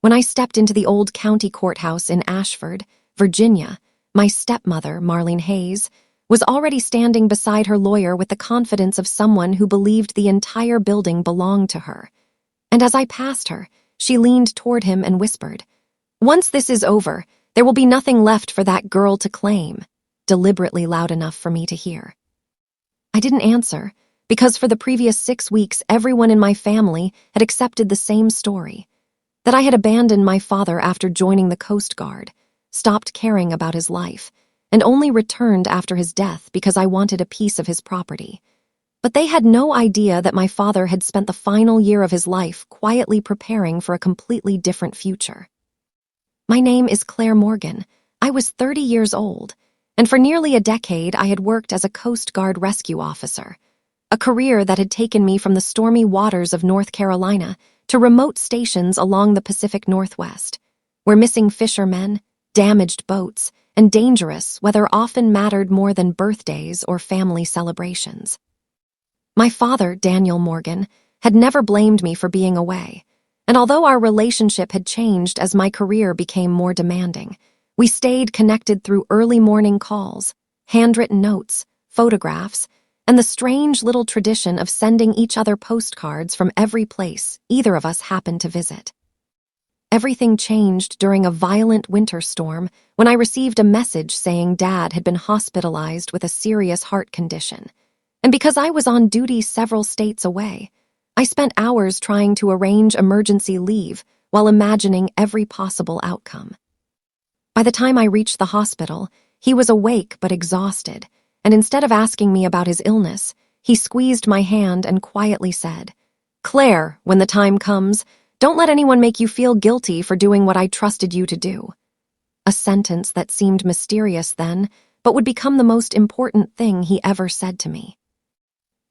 When I stepped into the old county courthouse in Ashford, Virginia, my stepmother, Marlene Hayes, was already standing beside her lawyer with the confidence of someone who believed the entire building belonged to her. And as I passed her, she leaned toward him and whispered, "Once this is over, there will be nothing left for that girl to claim," deliberately loud enough for me to hear. I didn't answer, because for the previous 6 weeks everyone in my family had accepted the same story, that I had abandoned my father after joining the Coast Guard, stopped caring about his life, and only returned after his death because I wanted a piece of his property. But they had no idea that my father had spent the final year of his life quietly preparing for a completely different future. My name is Claire Morgan. I was 30 years old, and for nearly a decade I had worked as a Coast Guard rescue officer, a career that had taken me from the stormy waters of North Carolina to remote stations along the Pacific Northwest, where missing fishermen, damaged boats, and dangerous weather often mattered more than birthdays or family celebrations. My father, Daniel Morgan, had never blamed me for being away, and although our relationship had changed as my career became more demanding, we stayed connected through early morning calls, handwritten notes, photographs, and the strange little tradition of sending each other postcards from every place either of us happened to visit. Everything changed during a violent winter storm when I received a message saying Dad had been hospitalized with a serious heart condition. And because I was on duty several states away, I spent hours trying to arrange emergency leave while imagining every possible outcome. By the time I reached the hospital, he was awake but exhausted, and instead of asking me about his illness, he squeezed my hand and quietly said, "Claire, when the time comes, don't let anyone make you feel guilty for doing what I trusted you to do." A sentence that seemed mysterious then, but would become the most important thing he ever said to me.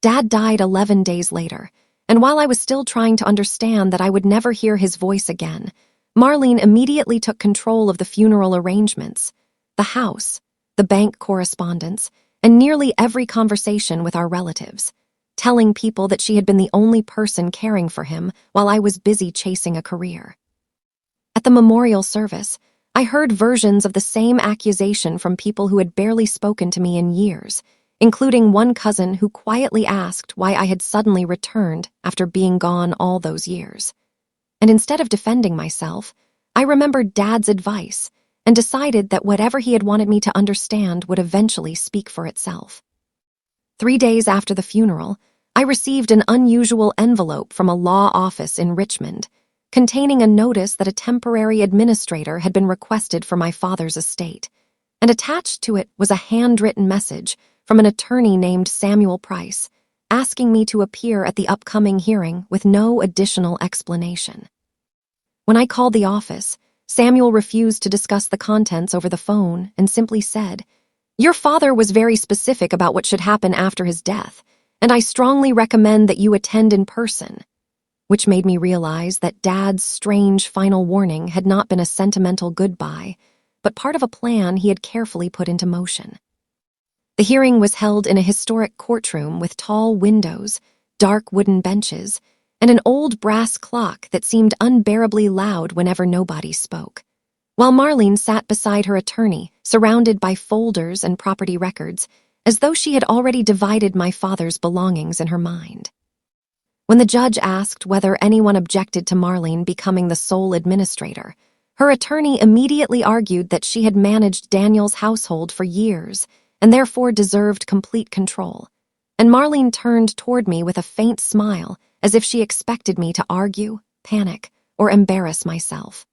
Dad died 11 days later, and while I was still trying to understand that I would never hear his voice again, Marlene immediately took control of the funeral arrangements, the house, the bank correspondence, and nearly every conversation with our relatives, telling people that she had been the only person caring for him while I was busy chasing a career. At the memorial service, I heard versions of the same accusation from people who had barely spoken to me in years, including one cousin who quietly asked why I had suddenly returned after being gone all those years. And instead of defending myself, I remembered Dad's advice and decided that whatever he had wanted me to understand would eventually speak for itself. 3 days after the funeral, I received an unusual envelope from a law office in Richmond, containing a notice that a temporary administrator had been requested for my father's estate, and attached to it was a handwritten message from an attorney named Samuel Price, asking me to appear at the upcoming hearing with no additional explanation. When I called the office, Samuel refused to discuss the contents over the phone and simply said, "Your father was very specific about what should happen after his death, and I strongly recommend that you attend in person," which made me realize that Dad's strange final warning had not been a sentimental goodbye, but part of a plan he had carefully put into motion. The hearing was held in a historic courtroom with tall windows, dark wooden benches, and an old brass clock that seemed unbearably loud whenever nobody spoke, while Marlene sat beside her attorney, surrounded by folders and property records, as though she had already divided my father's belongings in her mind. When the judge asked whether anyone objected to Marlene becoming the sole administrator, her attorney immediately argued that she had managed Daniel's household for years and therefore deserved complete control, and Marlene turned toward me with a faint smile as if she expected me to argue, panic, or embarrass myself.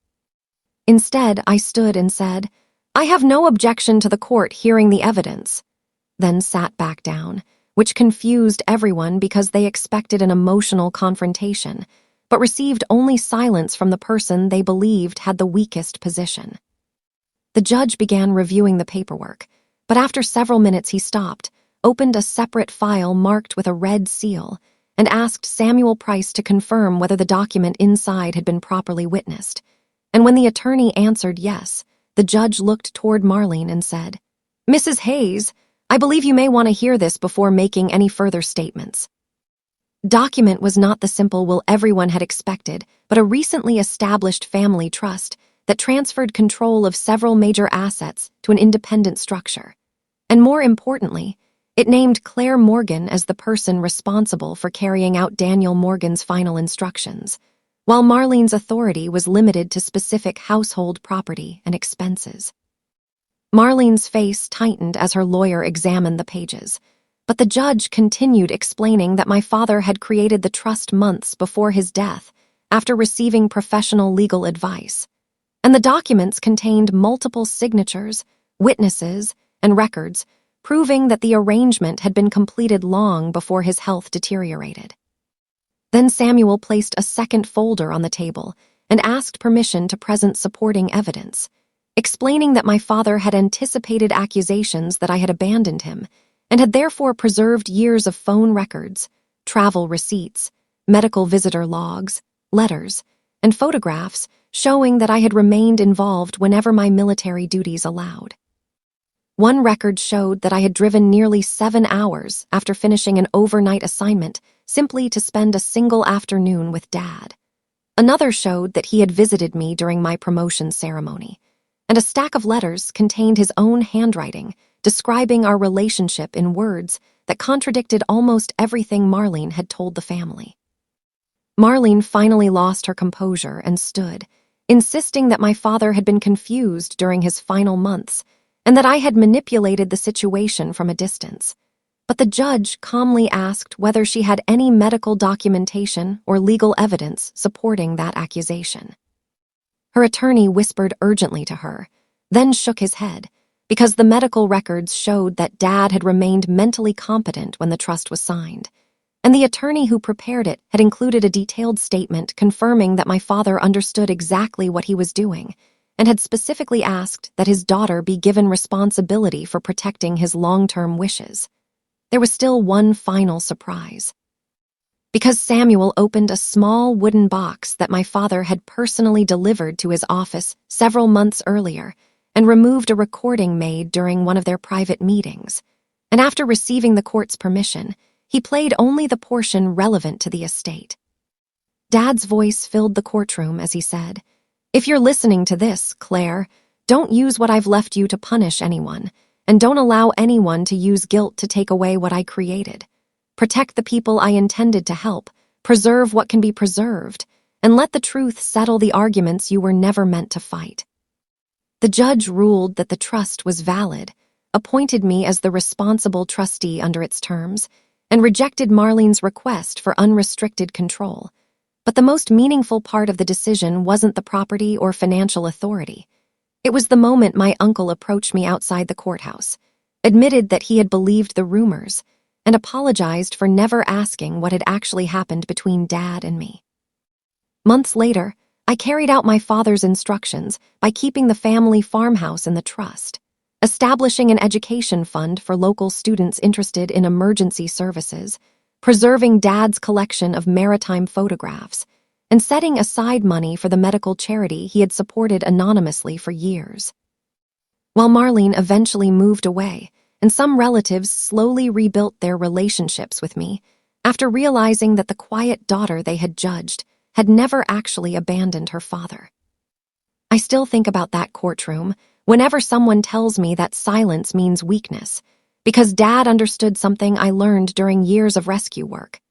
Instead, I stood and said, "I have no objection to the court hearing the evidence," then sat back down, which confused everyone because they expected an emotional confrontation, but received only silence from the person they believed had the weakest position. The judge began reviewing the paperwork, but after several minutes he stopped, opened a separate file marked with a red seal, and asked Samuel Price to confirm whether the document inside had been properly witnessed. And when the attorney answered yes, the judge looked toward Marlene and said, "Mrs. Hayes, I believe you may want to hear this before making any further statements." document was not the simple will everyone had expected, but a recently established family trust that transferred control of several major assets to an independent structure. And more importantly, it named Claire Morgan as the person responsible for carrying out Daniel Morgan's final instructions, while Marlene's authority was limited to specific household property and expenses. Marlene's face tightened as her lawyer examined the pages, but the judge continued explaining that my father had created the trust months before his death after receiving professional legal advice, and the documents contained multiple signatures, witnesses, and records proving that the arrangement had been completed long before his health deteriorated. Then Samuel placed a second folder on the table and asked permission to present supporting evidence, explaining that my father had anticipated accusations that I had abandoned him and had therefore preserved years of phone records, travel receipts, medical visitor logs, letters, and photographs showing that I had remained involved whenever my military duties allowed. One record showed that I had driven nearly 7 hours after finishing an overnight assignment simply to spend a single afternoon with Dad. Another showed that he had visited me during my promotion ceremony, and a stack of letters contained his own handwriting describing our relationship in words that contradicted almost everything Marlene had told the family. Marlene finally lost her composure and stood, insisting that my father had been confused during his final months and that I had manipulated the situation from a distance. But the judge calmly asked whether she had any medical documentation or legal evidence supporting that accusation. Her attorney whispered urgently to her, then shook his head, because the medical records showed that Dad had remained mentally competent when the trust was signed, and the attorney who prepared it had included a detailed statement confirming that my father understood exactly what he was doing and had specifically asked that his daughter be given responsibility for protecting his long-term wishes. There was still one final surprise. Because Samuel opened a small wooden box that my father had personally delivered to his office several months earlier and removed a recording made during one of their private meetings, and after receiving the court's permission, he played only the portion relevant to the estate. Dad's voice filled the courtroom as he said, "If you're listening to this, Claire, don't use what I've left you to punish anyone, and don't allow anyone to use guilt to take away what I created. Protect the people I intended to help, preserve what can be preserved, and let the truth settle the arguments you were never meant to fight." The judge ruled that the trust was valid, appointed me as the responsible trustee under its terms, and rejected Marlene's request for unrestricted control. But the most meaningful part of the decision wasn't the property or financial authority. It was the moment my uncle approached me outside the courthouse, admitted that he had believed the rumors, and apologized for never asking what had actually happened between Dad and me. Months later, I carried out my father's instructions by keeping the family farmhouse in the trust, establishing an education fund for local students interested in emergency services, preserving Dad's collection of maritime photographs, and setting aside money for the medical charity he had supported anonymously for years. While Marlene eventually moved away, and some relatives slowly rebuilt their relationships with me, after realizing that the quiet daughter they had judged had never actually abandoned her father. I still think about that courtroom whenever someone tells me that silence means weakness, because Dad understood something I learned during years of rescue work.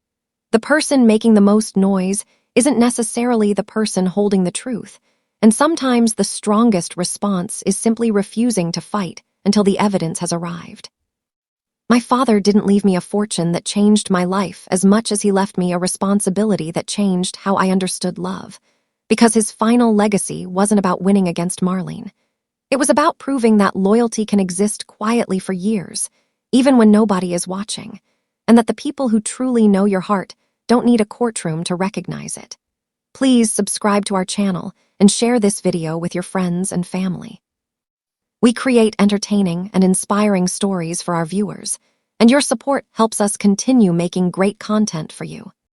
The person making the most noise isn't necessarily the person holding the truth, and sometimes the strongest response is simply refusing to fight until the evidence has arrived. My father didn't leave me a fortune that changed my life as much as he left me a responsibility that changed how I understood love, because his final legacy wasn't about winning against Marlene. It was about proving that loyalty can exist quietly for years, even when nobody is watching, and that the people who truly know your heart don't need a courtroom to recognize it. Please subscribe to our channel and share this video with your friends and family. We create entertaining and inspiring stories for our viewers, and your support helps us continue making great content for you.